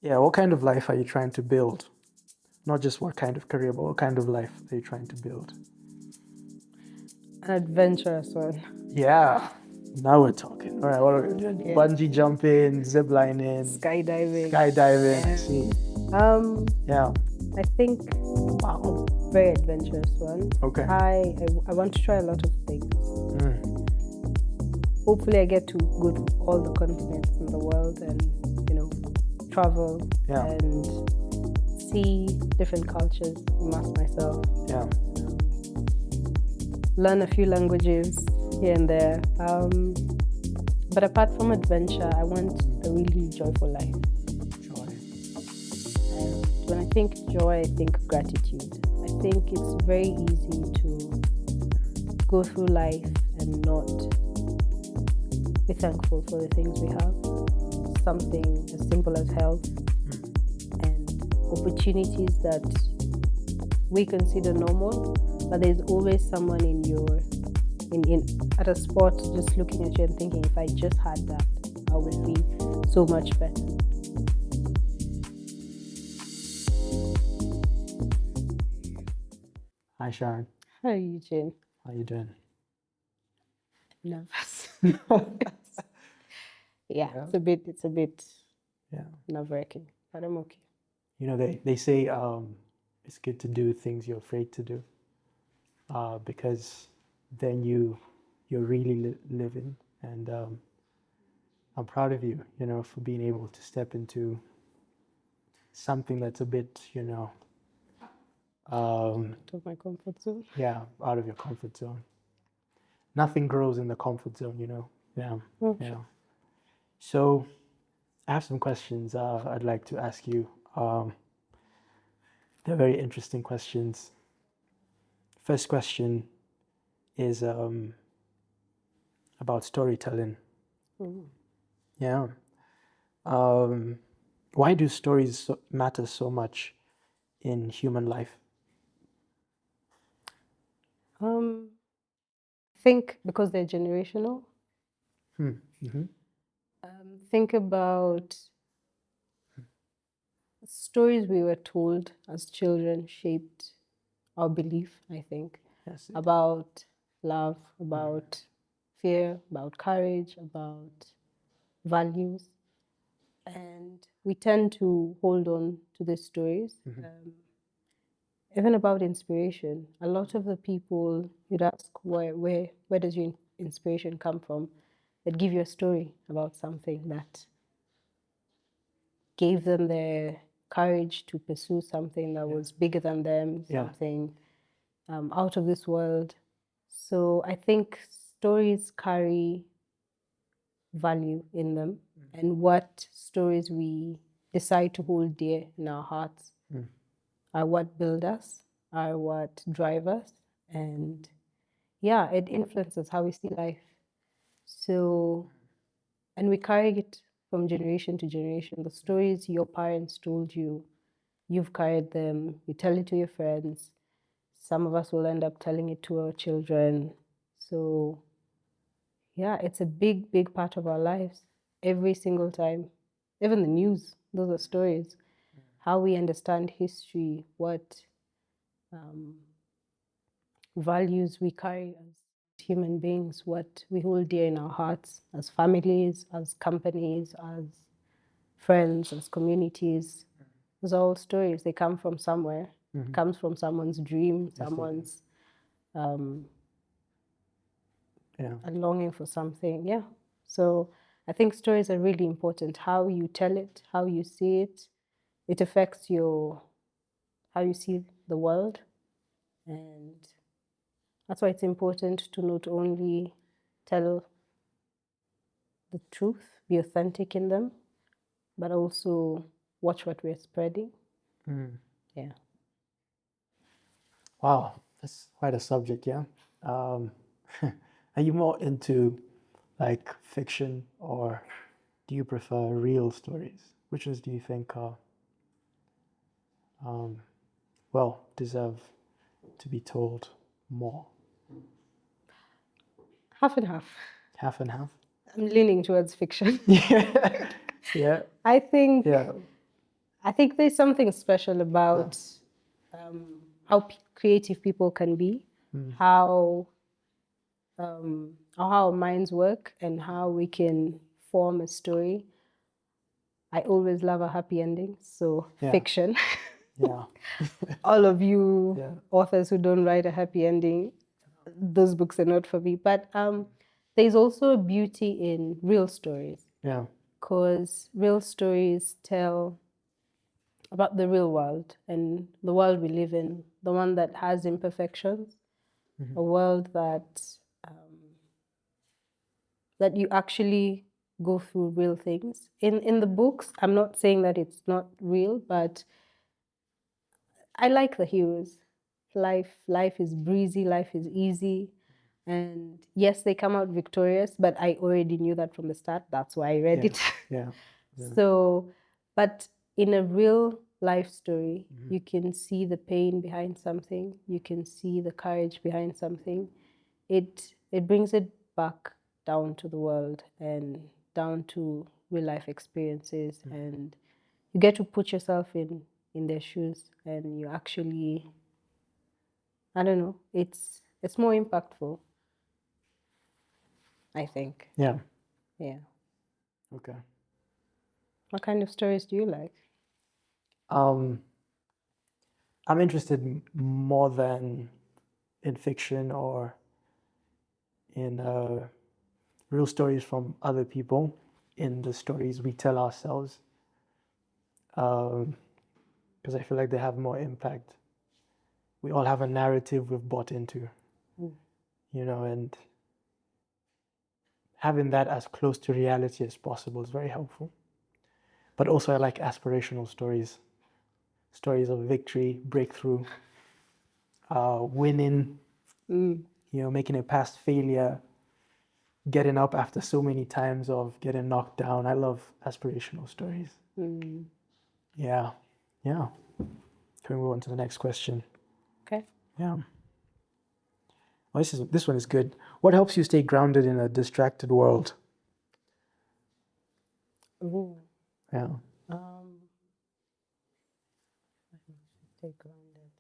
Yeah, what kind of life are you trying to build? Not just what kind of career, but what kind of life are you trying to build? An adventurous one. Yeah, now we're talking. All right, what are we doing? Yeah. Bungee jumping, zip lining, Skydiving. skydiving. I Yeah. see. Yeah. I think Wow. a very adventurous one. Okay. I want to try a lot of things. Hopefully, I get to go to all the continents in the world and travel and see different cultures, immerse myself. Yeah. Learn a few languages here and there. But apart from adventure, I want a really joyful life. Joy. When I think joy, I think gratitude. I think it's very easy to go through life and not be thankful for the things we have. Something as simple as health and opportunities that we consider normal, but there's always someone at a spot just looking at you and thinking, if I just had that, I would be so much better. Hi, Sharon. Hi, Eugene. How you doing? Nervous. Yeah, it's a bit nerve-wracking, but I'm okay. You know, they say it's good to do things you're afraid to do, because then you're really living. And I'm proud of you, for being able to step into something that's a bit, Out of my comfort zone. yeah, out of your comfort zone. Nothing grows in the comfort zone, Yeah. Oh, Yeah. sure. So I have some questions I'd like to ask you. They're very interesting questions. First question is about storytelling. Yeah. Why do stories matter so much in human life? I think because they're generational. Think about stories we were told as children shaped our belief, I think, Yes. about love, about fear, about courage, about values. And we tend to hold on to these stories. Even about inspiration, a lot of the people you'd ask, where does your inspiration come from? They'd give you a story about something that gave them the courage to pursue something that was bigger than them, something out of this world. So I think stories carry value in them, and what stories we decide to hold dear in our hearts are what build us, are what drive us, and yeah, it influences how we see life. So, and we carry it from generation to generation. The stories your parents told you, you've carried them, you tell it to your friends. Some of us will end up telling it to our children. So, yeah, it's a big, big part of our lives every single time. Even the news, those are stories. How we understand history, what values we carry as human beings, what we hold dear in our hearts as families, as companies, as friends, as communities. Those are all stories. They come from somewhere. It comes from someone's dream, someone's a longing for something. Yeah. So I think stories are really important. How you tell it, how you see it, it affects how you see the world. And that's why it's important to not only tell the truth, be authentic in them, but also watch what we're spreading. Yeah. Wow, that's quite a subject, yeah. Are you more into like fiction, or do you prefer real stories? Which ones do you think are, deserve to be told more? Half and half. Half and half? I'm leaning towards fiction. Yeah. Yeah. I think Yeah. I think there's something special about how creative people can be, how our minds work, and how we can form a story. I always love a happy ending, so fiction. Yeah. All of you authors who don't write a happy ending, those books are not for me. But there's also a beauty in real stories. Yeah. Because real stories tell about the real world and the world we live in, the one that has imperfections, a world that you actually go through real things. In the books, I'm not saying that it's not real, but I like the heroes. Life is breezy, life is easy. And yes, they come out victorious, but I already knew that from the start. That's why I read it. Yeah. So, but in a real life story, you can see the pain behind something. You can see the courage behind something. It brings it back down to the world and down to real life experiences, and you get to put yourself in their shoes, and you actually, I don't know, it's more impactful, I think. Yeah. Yeah. Okay. What kind of stories do you like? I'm interested more than in fiction or in real stories from other people, in the stories we tell ourselves, because I feel like they have more impact. We all have a narrative we've bought into, and having that as close to reality as possible is very helpful. But also I like aspirational stories of victory, breakthrough, winning, making it past failure, getting up after so many times of getting knocked down. I love aspirational stories. Yeah. Can we move on to the next question? Okay. Yeah. Well, this one is good. What helps you stay grounded in a distracted world? Ooh. Yeah. Stay grounded.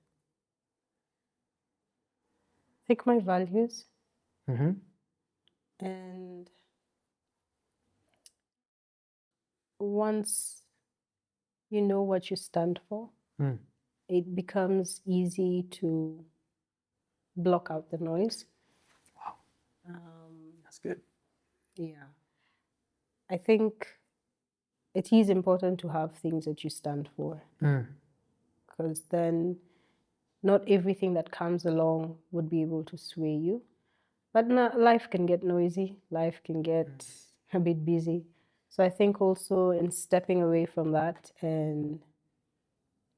I think my values. And once you know what you stand for, it becomes easy to block out the noise. Wow. That's good. Yeah. I think it is important to have things that you stand for, because then not everything that comes along would be able to sway you. But life can get noisy, life can get a bit busy. So I think also in stepping away from that and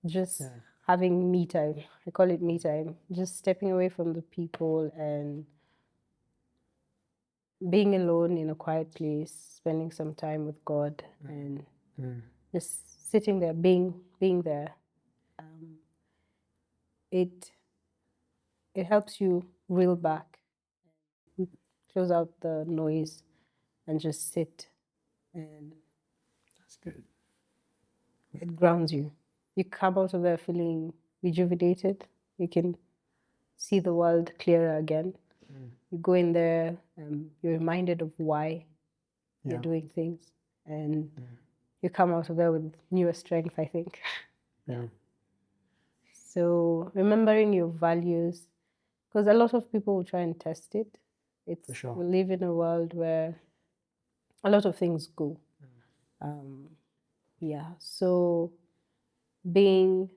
just having me time, I call it me time, just stepping away from the people and being alone in a quiet place, spending some time with God, and just sitting there, being there. It helps you reel back, close out the noise, and just sit, and That's good. it grounds you. You come out of there feeling rejuvenated. You can see the world clearer again. You go in there, you're reminded of why you're doing things, and you come out of there with newer strength, I think. Yeah. So remembering your values, because a lot of people will try and test it. For sure. We live in a world where a lot of things go. So being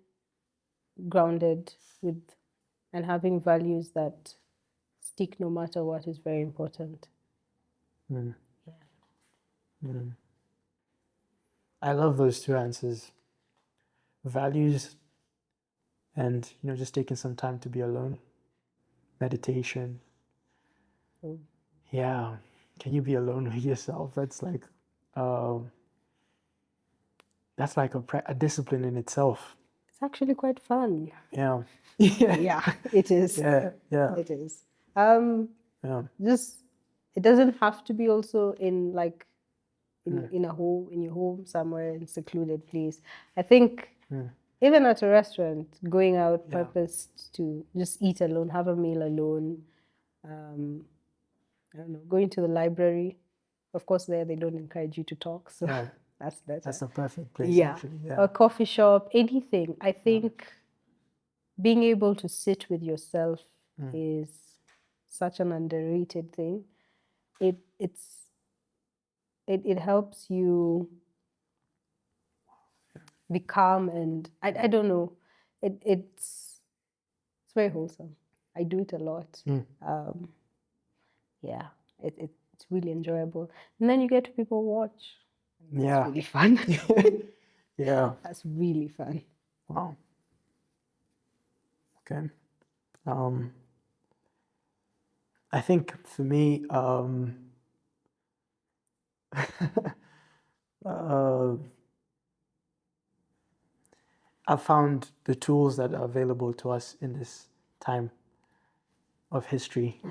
grounded with and having values that stick no matter what is very important. I love those two answers. Values and, just taking some time to be alone. Meditation. Yeah. Can you be alone with yourself? That's like a discipline in itself. It's actually quite fun. Yeah. Yeah, it is. Yeah. It is. Just, it doesn't have to be also in like in your home somewhere in a secluded place. I think even at a restaurant, going out purposed to just eat alone, have a meal alone. I don't know, going to the library. Of course, there they don't encourage you to talk, so that's better. That's the perfect place, actually. A coffee shop, anything. I think being able to sit with yourself is such an underrated thing. It helps you be calm, and I don't know. It's very wholesome. I do it a lot. It's really enjoyable. And then you get to people watch. That's really fun. That's really fun. Wow. Okay. I think for me, I found the tools that are available to us in this time of history,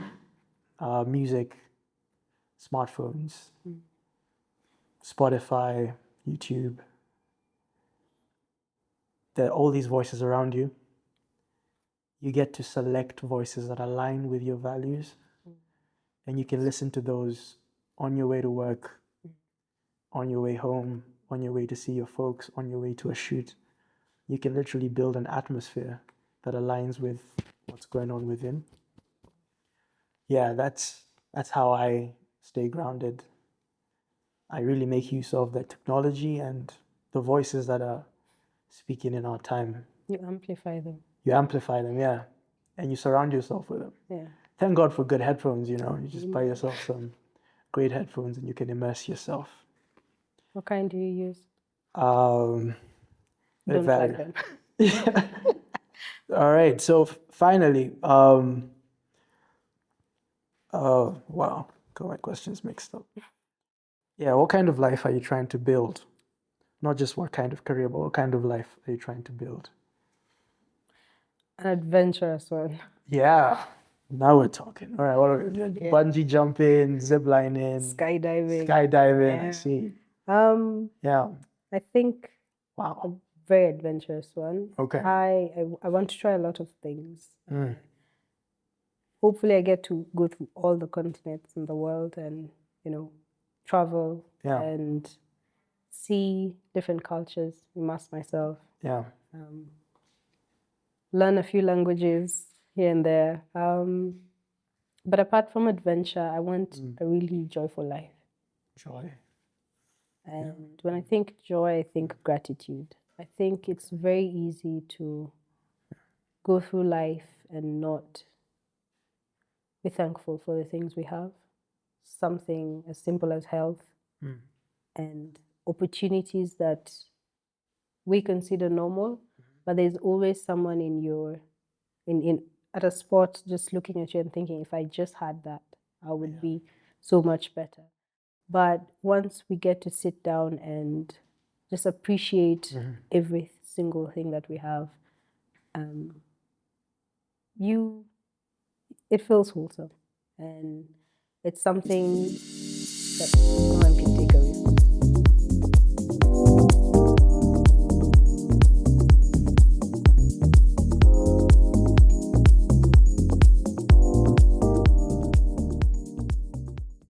music, smartphones, Spotify, YouTube, there are all these voices around you. You get to select voices that align with your values, and you can listen to those on your way to work, on your way home, on your way to see your folks, on your way to a shoot. You can literally build an atmosphere that aligns with what's going on within. Yeah, that's how I stay grounded. I really make use of the technology and the voices that are speaking in our time. You amplify them. You amplify them, yeah. And you surround yourself with them. Yeah. Thank God for good headphones, you just buy yourself some great headphones and you can immerse yourself. What kind do you use? Don't plug them. All right, so finally, wow, got my questions mixed up. Yeah, what kind of life are you trying to build? Not just what kind of career, but what kind of life are you trying to build? An adventurous one. Yeah, now we're talking. All right, what are we doing? Bungee jumping, zip lining, skydiving. I see. I think wow, a very adventurous one. Okay. I want to try a lot of things. Hopefully I get to go through all the continents in the world and, travel and see different cultures, immerse myself. Learn a few languages here and there. But apart from adventure, I want a really joyful life. Joy. And when I think joy, I think gratitude. I think it's very easy to go through life and not be thankful for the things we have. Something as simple as health and opportunities that we consider normal, but there's always someone at a spot just looking at you and thinking, if I just had that, I would be so much better. But once we get to sit down and just appreciate every single thing that we have, it feels wholesome. And it's something that no one